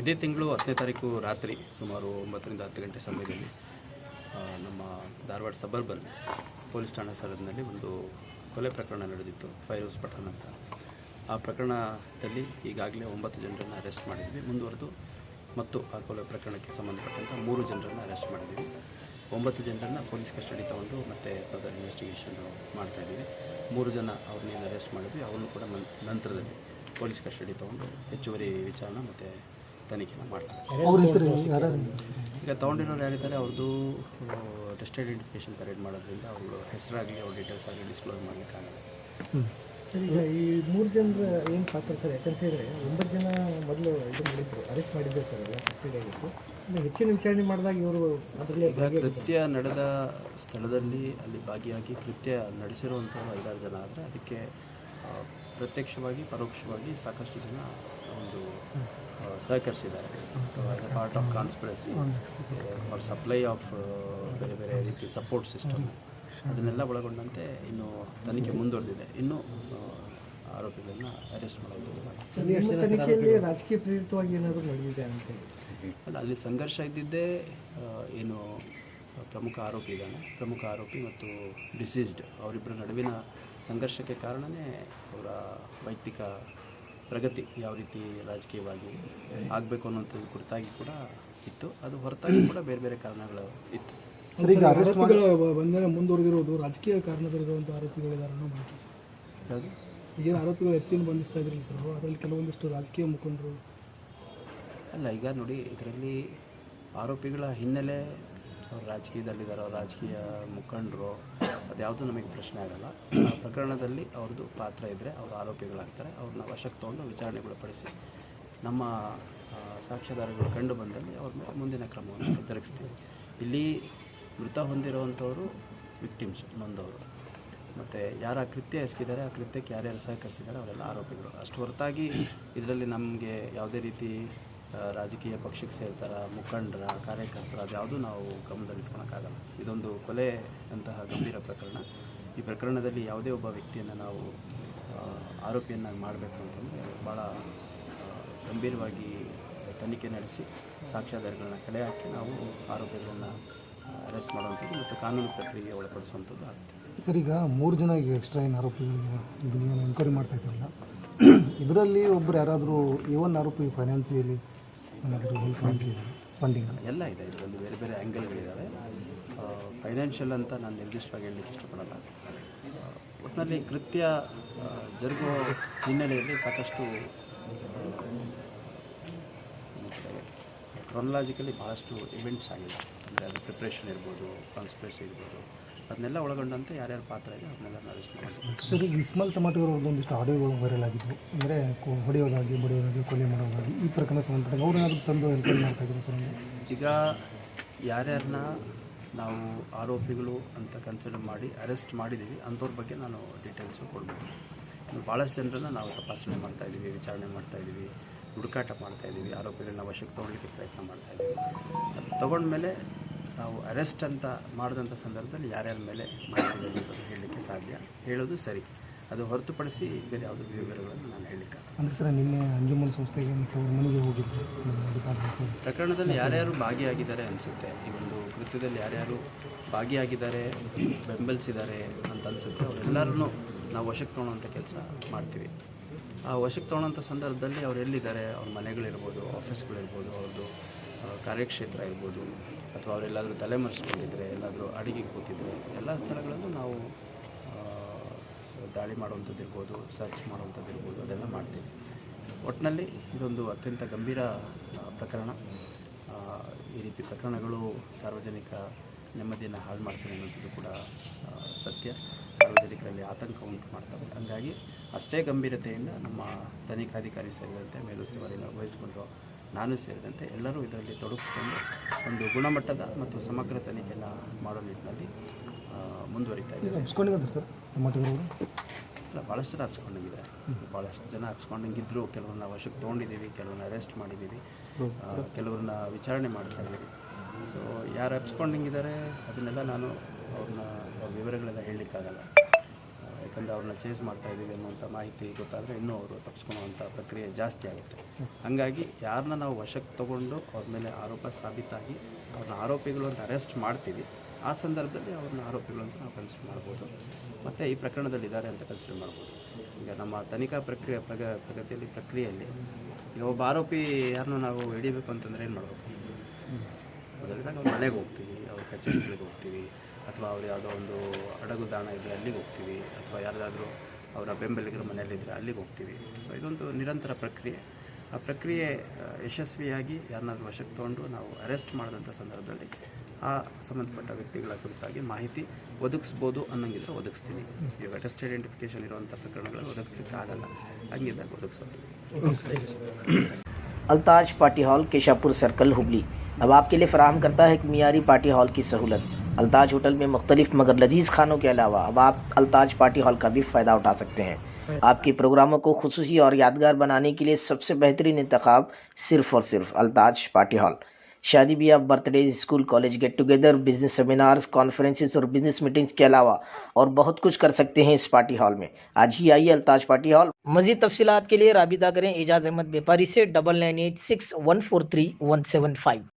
ಇದೇ ತಿಂಗಳು 10ನೇ ತಾರೀಕು ರಾತ್ರಿ ಸುಮಾರು 9 ರಿಂದ 10 ಗಂಟೆ ಸಮಯದಲ್ಲಿ ನಮ್ಮ ಧಾರವಾಡ ಸಬರ್ಬನ್ ಪೊಲೀಸ್ ಠಾಣಾ ಸರಹದ್ದಿನಲ್ಲಿ ಒಂದು ಕೊಲೆ ಪ್ರಕರಣ ನಡೆದಿತ್ತು, ಫೈರೋಜ್ ಪಠಾಣ್ ಅಂತ. ಆ ಪ್ರಕರಣದಲ್ಲಿ ಈಗಾಗಲೇ 9 ಜನರನ್ನು ಅರೆಸ್ಟ್ ಮಾಡಿದ್ವಿ. ಮುಂದುವರೆದು ಮತ್ತು ಆ ಕೊಲೆ ಪ್ರಕರಣಕ್ಕೆ ಸಂಬಂಧಪಟ್ಟಂಥ 3 ಜನರನ್ನು ಅರೆಸ್ಟ್ ಮಾಡಿದ್ದೀವಿ. 9 ಜನರನ್ನು ಪೊಲೀಸ್ ಕಸ್ಟಡಿ ತೊಗೊಂಡು ಮತ್ತೆ ಫರ್ದರ್ ಇನ್ವೆಸ್ಟಿಗೇಷನ್ ಮಾಡ್ತಾಯಿದ್ದೀವಿ. 3 ಜನ ಅವ್ರನ್ನೇನು ಅರೆಸ್ಟ್ ಮಾಡಿದ್ವಿ ಅವ್ರನ್ನೂ ಕೂಡ ನಂತರದಲ್ಲಿ ಪೊಲೀಸ್ ಕಸ್ಟಡಿ ತೊಗೊಂಡು ಹೆಚ್ಚುವರಿ ವಿಚಾರಣೆ ಮತ್ತು ತನಿಖೆನ ಮಾಡ್ತಾರೆ. ಈಗ ತೊಗೊಂಡಿರೋರು ಯಾರಿದ್ದಾರೆ ಅವ್ರದ್ದು ಟೆಸ್ಟ್ ಐಡೆಂಟಿಫಿಕೇಷನ್ ಪರೇಡ್ ಮಾಡೋದ್ರಿಂದ ಅವ್ರ ಹೆಸರಾಗಲಿ ಅವ್ರ ಡೀಟೇಲ್ಸ್ ಆಗಲಿ ಡಿಸ್ಕ್ಲೋಸ್ ಮಾಡಲಿಕ್ಕಾಗಲ್ಲ. ಈಗ ಈ 3 ಜನರ ಏನು ಪಾತ್ರ ಸರ್? ಯಾಕಂತ ಹೇಳಿದ್ರೆ 9 ಜನ ಮೊದಲು ಇದು ಮಾಡಿದ್ರು, ಅರೆಸ್ಟ್ ಮಾಡಿದ್ದರು ಸರ್, ಎಲ್ಲ ಕಸ್ಟಡಿ ಆಗಿತ್ತು. ಹೆಚ್ಚಿನ ವಿಚಾರಣೆ ಮಾಡಿದಾಗ ಇವರು ಅದರಲ್ಲಿ ಕೃತ್ಯ ನಡೆದ ಸ್ಥಳದಲ್ಲಿ ಅಲ್ಲಿ ಭಾಗಿಯಾಗಿ ಕೃತ್ಯ ನಡೆಸಿರುವಂಥವ್ರು 5-6 ಜನ ಆದರೆ ಅದಕ್ಕೆ ಪ್ರತ್ಯಕ್ಷವಾಗಿ ಪರೋಕ್ಷವಾಗಿ ಸಾಕಷ್ಟು ಜನ ಒಂದು ಸಹಕರಿಸಿದ್ದಾರೆ. So as a part of conspiracy for supply of ಬೇರೆ ಬೇರೆ ರೀತಿ ಸಪೋರ್ಟ್ ಸಿಸ್ಟಮ್ ಅದನ್ನೆಲ್ಲ ಒಳಗೊಂಡಂತೆ ಇನ್ನು ತನಿಖೆ ಮುಂದುವರೆದಿದೆ. ಇನ್ನೂ ಆರೋಪಿಗಳನ್ನ ಅರೆಸ್ಟ್ ಮಾಡೋದು ರಾಜಕೀಯ ಪ್ರೇರಿತವಾಗಿ ಏನಾದರೂ ನಡೆದಿದೆ ಅಂತ ಅಲ್ಲ, ಅಲ್ಲಿ ಸಂಘರ್ಷ ಇದ್ದಿದ್ದೇ ಏನು ಪ್ರಮುಖ ಆರೋಪಿ ಇದ್ದಾನೆ, ಪ್ರಮುಖ ಆರೋಪಿ ಮತ್ತು ಡಿಸೀಸ್ಡ್ ಅವರಿಬ್ಬರ ನಡುವಿನ ಸಂಘರ್ಷಕ್ಕೆ ಕಾರಣವೇ ಅವರ ವೈಯಕ್ತಿಕ ಪ್ರಗತಿ ಯಾವ ರೀತಿ ರಾಜಕೀಯವಾಗಿ ಆಗಬೇಕು ಅನ್ನೋಂಥದ್ದು ಕುರಿತಾಗಿ ಕೂಡ ಇತ್ತು. ಅದು ಹೊರತಾಗಿ ಕೂಡ ಬೇರೆ ಬೇರೆ ಕಾರಣಗಳು ಇತ್ತು. ಆರೋಪಿಗಳ ಬಂಧನ ಮುಂದುವರೆದಿರುವುದು ರಾಜಕೀಯ ಕಾರಣದಲ್ಲಿರುವಂಥ ಆರೋಪಿಗಳಿದ್ದಾರೆ ಯಾವುದು ಈಗೇನು ಆರೋಪಿಗಳು ಹೆಚ್ಚಿನ ಬಂಧಿಸ್ತಾ ಇದ್ರಲ್ಲ ಸರ್, ಅದರಲ್ಲಿ ಕೆಲವೊಂದಿಷ್ಟು ರಾಜಕೀಯ ಮುಖಂಡರು ಅಲ್ಲ. ಈಗ ನೋಡಿ, ಇದರಲ್ಲಿ ಆರೋಪಿಗಳ ಹಿನ್ನೆಲೆ ಅವ್ರು ರಾಜಕೀಯದಲ್ಲಿದ್ದಾರೋ ರಾಜಕೀಯ ಮುಖಂಡರು ಅದ್ಯಾವುದೂ ನಮಗೆ ಪ್ರಶ್ನೆ ಆಗಲ್ಲ. ಆ ಪ್ರಕರಣದಲ್ಲಿ ಅವ್ರದ್ದು ಪಾತ್ರ ಇದ್ದರೆ ಅವರು ಆರೋಪಿಗಳಾಗ್ತಾರೆ. ಅವ್ರನ್ನ ವಶಕ್ಕೆ ತೊಗೊಂಡು ವಿಚಾರಣೆಗೊಳಪಡಿಸಿ ನಮ್ಮ ಸಾಕ್ಷ್ಯಾಧಾರಗಳು ಕಂಡು ಬಂದಲ್ಲಿ ಅವ್ರ ಮೇಲೆ ಮುಂದಿನ ಕ್ರಮವನ್ನು ಜರುಗಿಸ್ತೀವಿ. ಇಲ್ಲಿ ಮೃತ ಹೊಂದಿರುವಂಥವರು ವಿಕ್ಟಿಮ್ಸ್, ನೊಂದವರು, ಮತ್ತು ಯಾರು ಆ ಕೃತ್ಯ ಎಸಗಿದ್ದಾರೆ, ಆ ಕೃತ್ಯಕ್ಕೆ ಯಾರ್ಯಾರು ಸಹಕರಿಸಿದ್ದಾರೆ ಅವರೆಲ್ಲ ಆರೋಪಿಗಳು. ಅಷ್ಟು ಹೊರತಾಗಿ ಇದರಲ್ಲಿ ನಮಗೆ ಯಾವುದೇ ರೀತಿ ರಾಜಕೀಯ ಪಕ್ಷಕ್ಕೆ ಸೇರ್ತಾರ ಮುಖಂಡರ ಕಾರ್ಯಕರ್ತರ ಅದ್ಯಾವುದೂ ನಾವು ಗಮನದಲ್ಲಿಟ್ಕೊಳಕ್ಕಾಗಲ್ಲ. ಇದೊಂದು ಕೊಲೆ ಅಂತಹ ಗಂಭೀರ ಪ್ರಕರಣ. ಈ ಪ್ರಕರಣದಲ್ಲಿ ಯಾವುದೇ ಒಬ್ಬ ವ್ಯಕ್ತಿಯನ್ನು ನಾವು ಆರೋಪಿಯನ್ನಾಗಿ ಮಾಡಬೇಕು ಅಂತಂದರೆ ಭಾಳ ಗಂಭೀರವಾಗಿ ತನಿಖೆ ನಡೆಸಿ ಸಾಕ್ಷ್ಯಾಧಾರಗಳನ್ನ ಕಲೆ ಹಾಕಿ ನಾವು ಆರೋಪಿಗಳನ್ನು ಅರೆಸ್ಟ್ ಮಾಡುವಂಥದ್ದು ಮತ್ತು ಕಾನೂನು ಪ್ರಕ್ರಿಯೆಗೆ ಒಳಪಡಿಸುವಂಥದ್ದು ಆಗುತ್ತೆ. ಸರ್, ಈಗ 3 ಜನ ಈಗ ಎಕ್ಸ್ಟ್ರಾ ಏನು ಆರೋಪಿಗಳಿಗೆ ಎನ್ಕ್ವೈರಿ ಮಾಡ್ತಾ ಇದ್ದಾರಲ್ಲ, ಇದರಲ್ಲಿ ಒಬ್ಬರು ಯಾರಾದರೂ ಇವನ್ ಆರೋಪಿ ಫೈನಾನ್ಸಿಯಲಿ ಫಂಡಿಂಗ್ ಎಲ್ಲ ಇದೆ. ಇದರಲ್ಲಿ ಬೇರೆ ಬೇರೆ ಆ್ಯಂಗಲ್ಗಳಿದ್ದಾವೆ. ಫೈನಾನ್ಷಿಯಲ್ ಅಂತ ನಾನು ನಿರ್ದಿಷ್ಟವಾಗಿ ಹೇಳಲಿಕ್ಕೆ ಇಷ್ಟಪಡಲ್ಲ. ಒಟ್ಟಿನಲ್ಲಿ ಕೃತ್ಯ ಜರುಗುವ ಹಿನ್ನೆಲೆಯಲ್ಲಿ ಸಾಕಷ್ಟು ಕ್ರೊನಲಾಜಿಕಲಿ ಭಾಳಷ್ಟು ಇವೆಂಟ್ಸ್ ಆಗಿದೆ. ಅಂದರೆ ಅದು ಪ್ರಿಪ್ರೇಷನ್ ಇರ್ಬೋದು, ಕಾನ್ಸ್ಪಿರಸಿ ಇರ್ಬೋದು, ಅದನ್ನೆಲ್ಲ ಒಳಗೊಂಡಂತೆ ಯಾರ್ಯಾರು ಪಾತ್ರ ಇದೆ ಅದನ್ನೆಲ್ಲ ಅರೆಸ್ಟ್ ಮಾಡ್ತೀವಿ. ಸರ್, ಈಗ ಇಸ್ಮಾಲ್ ಟಮಾಟೋರವ್ರದ್ದು ಒಂದಿಷ್ಟು ಆಡಿಯೋಗಳು ವೈರಲ್ ಆಗಿದ್ದು, ಅಂದರೆ ಹೊಡೆಯೋದಾಗಿ ಬಡಿಯೋದಾಗಿ ಕೊಲೆ ಮಾಡೋದಾಗಿ ಈ ಪ್ರಕರಣ ಸಂಬಂಧಪಟ್ಟ ಅವ್ರು ಏನಾದರೂ ತಂದು ಎನ್ಕ್ವೈರಿ ಮಾಡ್ತಾಯಿದ್ರು ಸರ್? ಈಗ ಯಾರ್ಯಾರನ್ನ ನಾವು ಆರೋಪಿಗಳು ಅಂತ ಕನ್ಸಿಡರ್ ಮಾಡಿ ಅರೆಸ್ಟ್ ಮಾಡಿದ್ದೀವಿ ಅಂಥವ್ರ ಬಗ್ಗೆ ನಾನು ಡೀಟೇಲ್ಸು ಕೊಡಬೇಕು. ಭಾಳಷ್ಟು ಜನರನ್ನು ನಾವು ತಪಾಸಣೆ ಮಾಡ್ತಾಯಿದ್ದೀವಿ, ವಿಚಾರಣೆ ಮಾಡ್ತಾಯಿದ್ದೀವಿ, ಹುಡುಕಾಟ ಮಾಡ್ತಾಯಿದ್ದೀವಿ, ಆರೋಪಿಗಳನ್ನ ವಶಕ್ಕೆ ತೊಗೊಳ್ಳಿಕ್ಕೆ ಪ್ರಯತ್ನ ಮಾಡ್ತಾಯಿದ್ದೀವಿ. ಅದು ತೊಗೊಂಡ್ಮೇಲೆ ನಾವು ಅರೆಸ್ಟ್ ಅಂತ ಮಾಡಿದಂಥ ಸಂದರ್ಭದಲ್ಲಿ ಯಾರ್ಯಾರ ಮೇಲೆ ಮಾಡಿದ್ದೀವಿ ಅನ್ನೋದು ಹೇಳಲಿಕ್ಕೆ ಸಾಧ್ಯ, ಹೇಳೋದು ಸರಿ. ಅದು ಹೊರತುಪಡಿಸಿ ಬೇರೆ ಯಾವುದೇ ವಿವರಗಳನ್ನು ನಾನು ಹೇಳಲಿಕ್ಕೆ ಅಂದರೆ ಸರ್, ನಿನ್ನೆ ಅಂಜುಮನ್ ಸಂಸ್ಥೆಗೆ ಮತ್ತು ಅವ್ರ ಮನೆಗೆ ಹೋಗಿದ್ದು ಪ್ರಕರಣದಲ್ಲಿ ಯಾರ್ಯಾರು ಭಾಗಿಯಾಗಿದ್ದಾರೆ ಅನಿಸುತ್ತೆ. ಈ ಒಂದು ಕೃತ್ಯದಲ್ಲಿ ಯಾರ್ಯಾರು ಭಾಗಿಯಾಗಿದ್ದಾರೆ, ಬೆಂಬಲಿಸಿದ್ದಾರೆ ಅಂತ ಅನಿಸುತ್ತೆ, ಅವರೆಲ್ಲರೂ ನಾವು ವಶಕ್ಕೆ ತೊಗೊಳ್ಳೋಂಥ ಕೆಲಸ ಮಾಡ್ತೀವಿ. ಆ ವಶಕ್ಕೆ ತೊಗೊಳ್ಳೋಂಥ ಸಂದರ್ಭದಲ್ಲಿ ಅವ್ರು ಎಲ್ಲಿದ್ದಾರೆ, ಅವ್ರ ಮನೆಗಳಿರ್ಬೋದು, ಆಫೀಸ್ಗಳಿರ್ಬೋದು, ಅವ್ರದ್ದು ಕಾರ್ಯಕ್ಷೇತ್ರ ಇರ್ಬೋದು, ಅಥವಾ ಅವರೆಲ್ಲಾದರೂ ತಲೆಮರೆಸ್ಕೊಂಡಿದ್ರೆ, ಎಲ್ಲಾದರೂ ಅಡಿಗೆ ಕೂತಿದ್ರೆ, ಎಲ್ಲ ಸ್ಥಳಗಳಲ್ಲೂ ನಾವು ದಾಳಿ ಮಾಡುವಂಥದ್ದು ಇರ್ಬೋದು, ಸರ್ಚ್ ಮಾಡುವಂಥದ್ದು ಇರ್ಬೋದು, ಅದೆಲ್ಲ ಮಾಡ್ತೀವಿ. ಒಟ್ಟಿನಲ್ಲಿ ಇದೊಂದು ಅತ್ಯಂತ ಗಂಭೀರ ಪ್ರಕರಣ. ಈ ರೀತಿ ಪ್ರಕರಣಗಳು ಸಾರ್ವಜನಿಕ ನೆಮ್ಮದಿಯನ್ನು ಹಾಳು ಮಾಡ್ತವೆ ಅನ್ನೋದು ಕೂಡ ಸತ್ಯ. ಸಾರ್ವಜನಿಕರಲ್ಲಿ ಆತಂಕ ಉಂಟು ಮಾಡ್ತವೆ. ಹಾಗಾಗಿ ಅಷ್ಟೇ ಗಂಭೀರತೆಯಿಂದ ನಮ್ಮ ತನಿಖಾಧಿಕಾರಿ ಸೇರಿದಂತೆ ಮೇಲುಸ್ತುವಾರಿಯನ್ನು ವಹಿಸಿಕೊಂಡು ನಾನು ಸೇರಿದಂತೆ ಎಲ್ಲರೂ ಇದರಲ್ಲಿ ತೊಡಗಿಸ್ಕೊಂಡು ಒಂದು ಗುಣಮಟ್ಟದ ಮತ್ತು ಸಮಗ್ರ ತನಿಖೆಯನ್ನು ಮಾಡೋ ನಿಟ್ಟಿನಲ್ಲಿ ಮುಂದುವರಿತಾ ಇದ್ದಾರೆ. ಸರ್, ಟಮಾಟೋರವರು ಅಲ್ಲ, ಭಾಳಷ್ಟು ಜನ ಹಬ್ಸ್ಕೊಂಡಂಗಿದ್ದಾರೆ. ಭಾಳಷ್ಟು ಜನ ಹಬ್ಸ್ಕೊಂಡಂಗಿದ್ರು. ಕೆಲವ್ರನ್ನ ವಶಕ್ಕೆ ತೊಗೊಂಡಿದ್ದೀವಿ, ಕೆಲವ್ರನ್ನ ಅರೆಸ್ಟ್ ಮಾಡಿದ್ದೀವಿ, ಕೆಲವ್ರನ್ನ ವಿಚಾರಣೆ ಮಾಡ್ತಾ ಇದ್ದೀವಿ. ಸೊ ಯಾರು ಹಬ್ಸ್ಕೊಂಡಂಗಿದ್ದಾರೆ ಅದನ್ನೆಲ್ಲ ನಾನು ಅವ್ರ ವಿವರಗಳೆಲ್ಲ ಹೇಳಲಿಕ್ಕಾಗಲ್ಲ. ಯಾಕಂದರೆ ಅವ್ರನ್ನ ಚೇಸ್ ಮಾಡ್ತಾ ಇದ್ದೀವಿ ಅನ್ನುವಂಥ ಮಾಹಿತಿ ಗೊತ್ತಾದರೆ ಇನ್ನೂ ಅವರು ತಪ್ಪಿಸ್ಕೊಳ್ಳುವಂಥ ಪ್ರಕ್ರಿಯೆ ಜಾಸ್ತಿ ಆಗುತ್ತೆ. ಹಾಗಾಗಿ ಯಾರನ್ನ ನಾವು ವಶಕ್ಕೆ ತಗೊಂಡು ಅವ್ರ ಮೇಲೆ ಆರೋಪ ಸಾಬೀತಾಗಿ ಅವ್ರನ್ನ ಆರೋಪಿಗಳು ಅಂತ ಅರೆಸ್ಟ್ ಮಾಡ್ತೀವಿ, ಆ ಸಂದರ್ಭದಲ್ಲಿ ಅವ್ರನ್ನ ಆರೋಪಿಗಳು ಅಂತ ನಾವು ಕನ್ಸಿಡರ್ ಮಾಡ್ಬೋದು ಮತ್ತು ಈ ಪ್ರಕರಣದಲ್ಲಿ ಇದ್ದಾರೆ ಅಂತ ಕನ್ಸಿಡರ್ ಮಾಡ್ಬೋದು. ಈಗ ನಮ್ಮ ತನಿಖಾ ಪ್ರಕ್ರಿಯೆಯಲ್ಲಿ ಈಗ ಒಬ್ಬ ಆರೋಪಿ ಯಾರನ್ನೂ ನಾವು ಹಿಡಿಬೇಕು ಅಂತಂದರೆ ಏನು ಮಾಡಬೇಕು? ಮೊದಲಿದಾಗ ಅವ್ರ ಮನೆಗೆ ಹೋಗ್ತೀವಿ, ಅವ್ರ ಕಚೇರಿಗಳಿಗೆ ಹೋಗ್ತೀವಿ, ಅಥವಾ ಅವ್ರು ಯಾವುದೋ ಒಂದು ಅಡಗು ದಾಣ ಇದ್ದರೆ ಅಲ್ಲಿಗೆ ಹೋಗ್ತೀವಿ, ಅಥವಾ ಯಾರ್ದಾದ್ರೂ ಅವರ ಬೆಂಬಲಿಗರು ಮನೆಯಲ್ಲಿದ್ದರೆ ಅಲ್ಲಿಗೆ ಹೋಗ್ತೀವಿ. ಸೊ ಇದೊಂದು ನಿರಂತರ ಪ್ರಕ್ರಿಯೆ. ಆ ಪ್ರಕ್ರಿಯೆ ಯಶಸ್ವಿಯಾಗಿ ಯಾರನ್ನಾದ್ರೂ ವಶಕ್ಕೆ ತೊಗೊಂಡು ನಾವು ಅರೆಸ್ಟ್ ಮಾಡಿದಂಥ ಸಂದರ್ಭದಲ್ಲಿ ಆ ಸಂಬಂಧಪಟ್ಟ ವ್ಯಕ್ತಿಗಳ ಕುರಿತಾಗಿ ಮಾಹಿತಿ ಒದಗಿಸ್ಬೋದು ಅನ್ನೋಂಗಿದ್ರೆ ಒದಗಿಸ್ತೀನಿ. ಈಗ ಅಟೆಸ್ಟ್ ಐಡೆಂಟಿಫಿಕೇಷನ್ ಇರುವಂಥ ಪ್ರಕರಣಗಳಲ್ಲಿ ಒದಗಿಸ್ಲಿಕ್ಕೆ ಆಗಲ್ಲ, ಹಂಗಿದ್ದಾಗ ಒದಗಿಸೋದು. Altaj party hall Keshapur circle Hubli अब आपके लिए फराहम करता है एक मियारी पार्टी हॉल की सहूलत। अल्ताज होटल में मुख्तलिफ मगर लजीज खानों के अलावा अब आप अल्ताज पार्टी हॉल का भी फ़ायदा उठा सकते हैं। आपके प्रोग्रामों को खुसूसी और यादगार बनाने के लिए सबसे बेहतरीन इंतखाब सिर्फ और सिर्फ अल्ताज पार्टी हॉल। शादी ब्याह, birthday, school college get together, business seminars, conferences और बिजनेस मीटिंग्स के अलावा और बहुत कुछ कर सकते हैं इस पार्टी हॉल में। आज ही आइए अल्ताज पार्टी हॉल। मजीद तफसीलात के लिए राबिता करें एजाज अहमद व्यापारी से 9986143175।